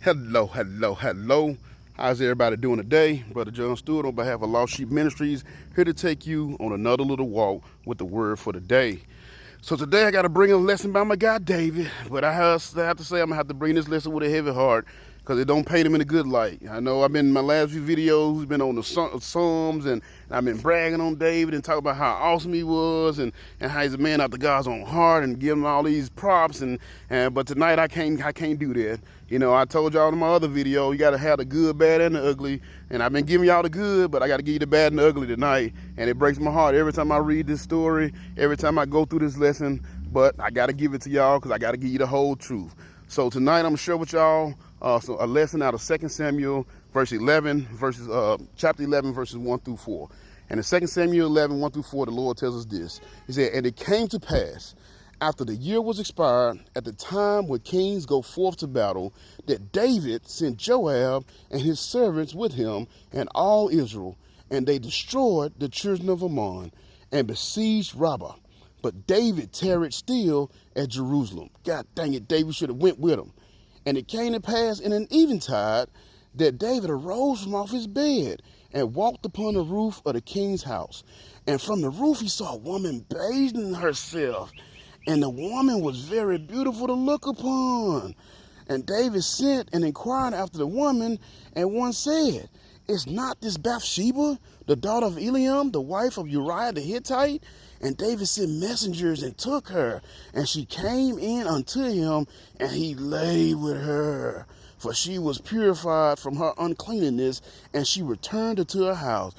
Hello. How's everybody doing today? Brother John Stewart on behalf of Lost Sheep Ministries, here to take you on another little walk with the word for the day. So today I got to bring a lesson by my guy David, but I have to say I'm going to have to bring this lesson with a heavy heart because it don't paint him in a good light. I know I've been in my last few videos, been on the Psalms, and I've been bragging on David and talking about how awesome he was and how he's a man after God's own heart and give him all these props. But tonight I can't do that. You know, I told y'all in my other video, you got to have the good, bad, and the ugly. And I've been giving y'all the good, but I got to give you the bad and the ugly tonight. And it breaks my heart every time I read this story, every time I go through this lesson. But I got to give it to y'all because I got to give you the whole truth. So tonight I'm going to share with y'all a lesson out of 2 Samuel chapter 11, verses 1 through 4. And in 2 Samuel 11, 1 through 4, the Lord tells us this. He said, "And it came to pass, after the year was expired, at the time when kings go forth to battle, that David sent Joab and his servants with him and all Israel, and they destroyed the children of Ammon and besieged Rabbah. But David tarried still at Jerusalem." God dang it, David should have went with him. "And it came to pass in an eventide that David arose from off his bed and walked upon the roof of the king's house. And from the roof he saw a woman bathing herself. And the woman was very beautiful to look upon. And David sent and inquired after the woman, and one said, Is not this Bathsheba, the daughter of Eliam, the wife of Uriah the Hittite? And David sent messengers and took her, and she came in unto him, and he lay with her. For she was purified from her uncleanness, and she returned into her house."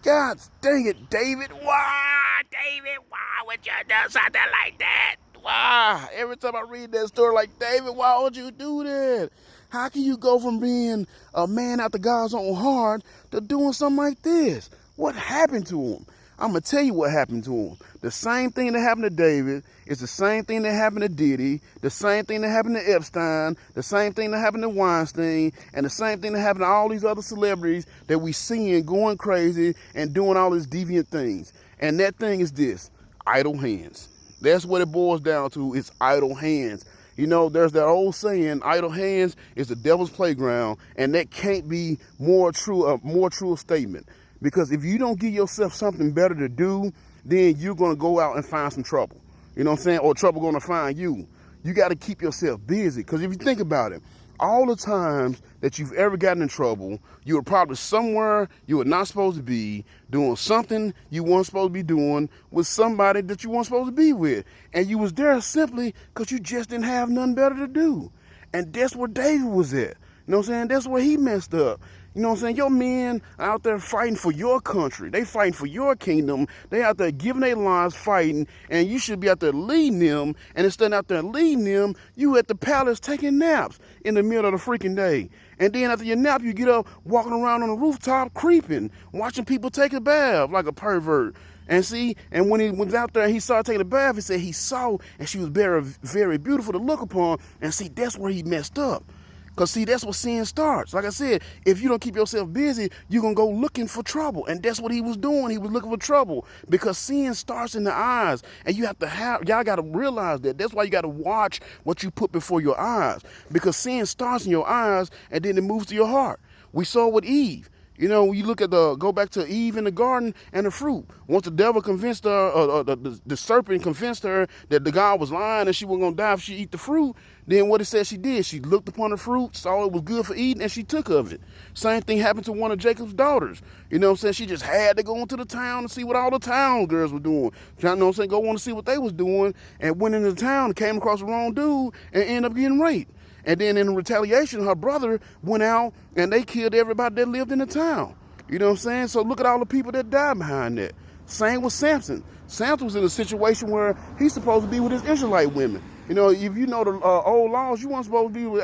God dang it, David. Why, David? Why would you do something like that? Why? Every time I read that story, like, David, why would you do that? How can you go from being a man after God's own heart to doing something like this? What happened to him? I'm going to tell you what happened to him. The same thing that happened to David is the same thing that happened to Diddy, the same thing that happened to Epstein, the same thing that happened to Weinstein, and the same thing that happened to all these other celebrities that we seeing going crazy and doing all these deviant things. And that thing is this: idle hands. That's what it boils down to. It's idle hands. You know, there's that old saying, idle hands is the devil's playground, and that can't be a more true statement. Because if you don't give yourself something better to do, then you're going to go out and find some trouble. You know what I'm saying? Or trouble going to find you. You got to keep yourself busy. Because if you think about it, all the times that you've ever gotten in trouble, you were probably somewhere you were not supposed to be, doing something you weren't supposed to be doing with somebody that you weren't supposed to be with. And you was there simply because you just didn't have nothing better to do. And that's where David was at. You know what I'm saying? That's where he messed up. You know what I'm saying? Your men are out there fighting for your country. They fighting for your kingdom. They out there giving their lives fighting, and you should be out there leading them. And instead of out there leading them, you at the palace taking naps in the middle of the freaking day. And then after your nap, you get up walking around on the rooftop creeping, watching people take a bath like a pervert. And see, and when he was out there, he saw her taking a bath. He said he saw, and she was very, very beautiful to look upon. And see, that's where he messed up. Because, see, that's what sin starts. Like I said, if you don't keep yourself busy, you're going to go looking for trouble. And that's what he was doing. He was looking for trouble because sin starts in the eyes. And you have to y'all got to realize that. That's why you got to watch what you put before your eyes. Because sin starts in your eyes and then it moves to your heart. We saw with Eve. You know, when you look at go back to Eve in the garden and the fruit. Once the devil convinced her, the serpent convinced her that the God was lying and she wasn't going to die if she eat the fruit, then what it said she did, she looked upon the fruit, saw it was good for eating, and she took of it. Same thing happened to one of Jacob's daughters. You know what I'm saying? She just had to go into the town and see what all the town girls were doing. You know what I'm saying? Go on to see what they was doing, and went into the town and came across the wrong dude and ended up getting raped. And then in retaliation, her brother went out and they killed everybody that lived in the town. You know what I'm saying? So look at all the people that died behind that. Same with Samson. Samson was in a situation where he's supposed to be with his Israelite women. You know, if you know the old laws, you weren't supposed to be with,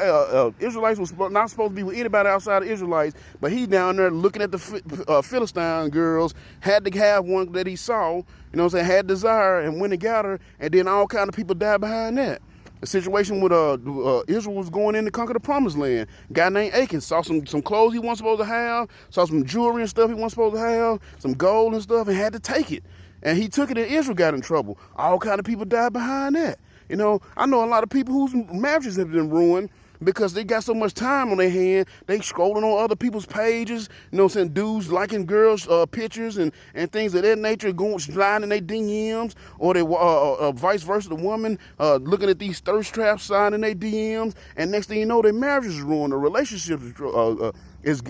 Israelites was not supposed to be with anybody outside of Israelites, but he's down there looking at the Philistine girls, had to have one that he saw, you know what I'm saying, had desire and went and got her, and then all kind of people died behind that. The situation with Israel was going in to conquer the promised land. A guy named Achan saw some clothes he wasn't supposed to have, saw some jewelry and stuff he wasn't supposed to have, some gold and stuff, and had to take it. And he took it and Israel got in trouble. All kind of people died behind that. You know, I know a lot of people whose marriages have been ruined because they got so much time on their hand. They scrolling on other people's pages, you know what I'm saying? Dudes liking girls' pictures and things of that nature, going sliding in their DMs, or they vice versa, the woman looking at these thirst traps, signing their DMs, and next thing you know, their marriage is ruined, the relationship is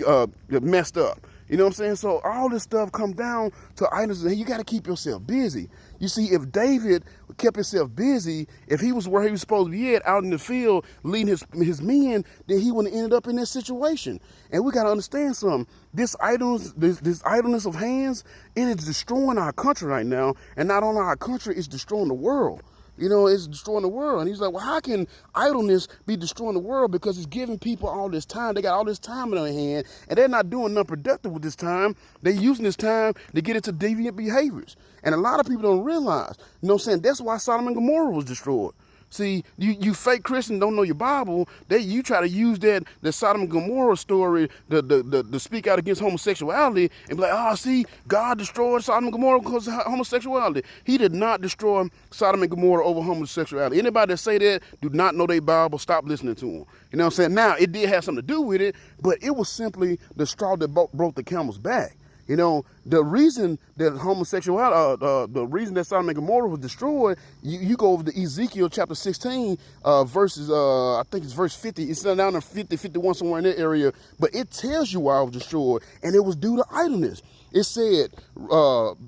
messed up. You know what I'm saying? So all this stuff come down to items, and you got to keep yourself busy. You see, if David kept himself busy, if he was where he was supposed to be at, out in the field, leading his men, then he wouldn't have ended up in this situation. And we got to understand something. This idleness of hands, it is destroying our country right now. And not only our country, it's destroying the world. You know, it's destroying the world. And he's like, well, how can idleness be destroying the world? Because it's giving people all this time. They got all this time in their hand, and they're not doing nothing productive with this time. They're using this time to get into deviant behaviors. And a lot of people don't realize, you know what I'm saying? That's why Sodom and Gomorrah was destroyed. See, you fake Christians don't know your Bible. You try to use the Sodom and Gomorrah story to speak out against homosexuality and be like, oh, see, God destroyed Sodom and Gomorrah because of homosexuality. He did not destroy Sodom and Gomorrah over homosexuality. Anybody that say that do not know their Bible. Stop listening to them. You know what I'm saying? Now, it did have something to do with it, but it was simply the straw that broke the camel's back. You know, the reason that the reason that Sodom and Gomorrah was destroyed, you go over to Ezekiel chapter 16, verses, I think it's verse 50. It's down in 50, 51, somewhere in that area. But it tells you why it was destroyed. And it was due to idleness. It said,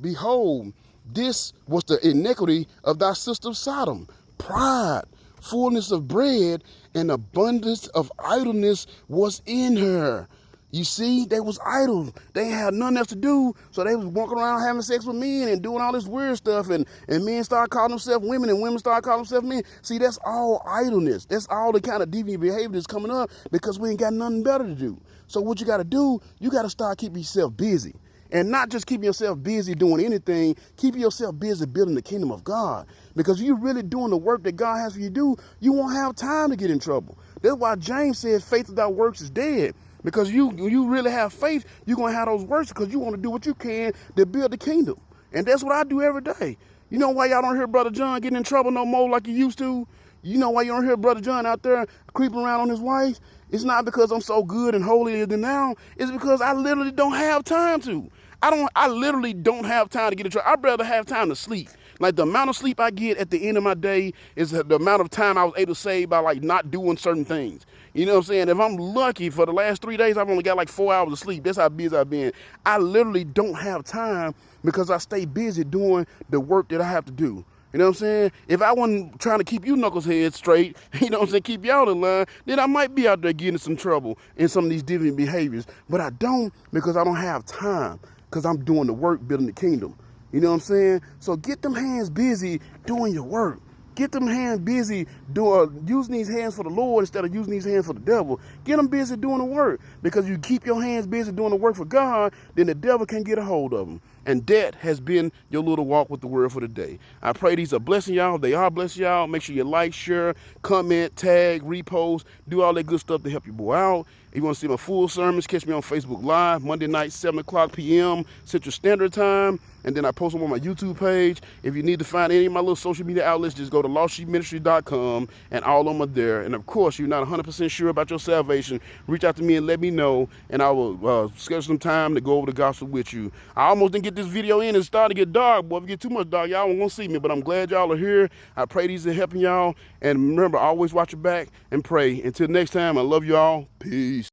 behold, this was the iniquity of thy sister Sodom. Pride, fullness of bread, and abundance of idleness was in her. You see, they was idle. They had nothing else to do, so they was walking around having sex with men and doing all this weird stuff, and men start calling themselves women, and women start calling themselves men. See, that's all idleness. That's all the kind of deviant behavior that's coming up because we ain't got nothing better to do. So what you got to do, you got to start keeping yourself busy. And not just keeping yourself busy doing anything, keep yourself busy building the kingdom of God. Because if you're really doing the work that God has for you to do, you won't have time to get in trouble. That's why James says faith without works is dead. Because you really have faith, you're going to have those works because you want to do what you can to build the kingdom. And that's what I do every day. You know why y'all don't hear Brother John getting in trouble no more like he used to? You know why you don't hear Brother John out there creeping around on his wife? It's not because I'm so good and holier than now. It's because I literally don't have time to. I literally don't have time to get in trouble. I'd rather have time to sleep. Like the amount of sleep I get at the end of my day is the amount of time I was able to save by like not doing certain things. You know what I'm saying? If I'm lucky, for the last 3 days, I've only got like 4 hours of sleep. That's how busy I've been. I literally don't have time because I stay busy doing the work that I have to do. You know what I'm saying? If I wasn't trying to keep you knuckleheads straight, you know what I'm saying, keep y'all in line, then I might be out there getting in some trouble in some of these different behaviors. But I don't, because I don't have time, because I'm doing the work building the kingdom. You know what I'm saying? So get them hands busy doing your work. Get them hands busy using these hands for the Lord instead of using these hands for the devil. Get them busy doing the work. Because you keep your hands busy doing the work for God, then the devil can't get a hold of them. And that has been your little walk with the word for the day. I pray these are blessing y'all. They are blessing y'all. Make sure you like, share, comment, tag, repost, do all that good stuff to help you boy out. If you want to see my full sermons, catch me on Facebook Live, Monday night, 7 o'clock p.m. Central Standard Time. And then I post them on my YouTube page. If you need to find any of my little social media outlets, just go to lostsheepministry.com, and all of them are there. And of course, you're not 100% sure about your salvation, reach out to me and let me know, and I will schedule some time to go over the gospel with you. I almost didn't get this video in. It's starting to get dark. Boy, if it get too much dark, y'all won't see me. But I'm glad y'all are here. I pray these are helping y'all. And remember, always watch your back and pray. Until next time, I love y'all. Peace.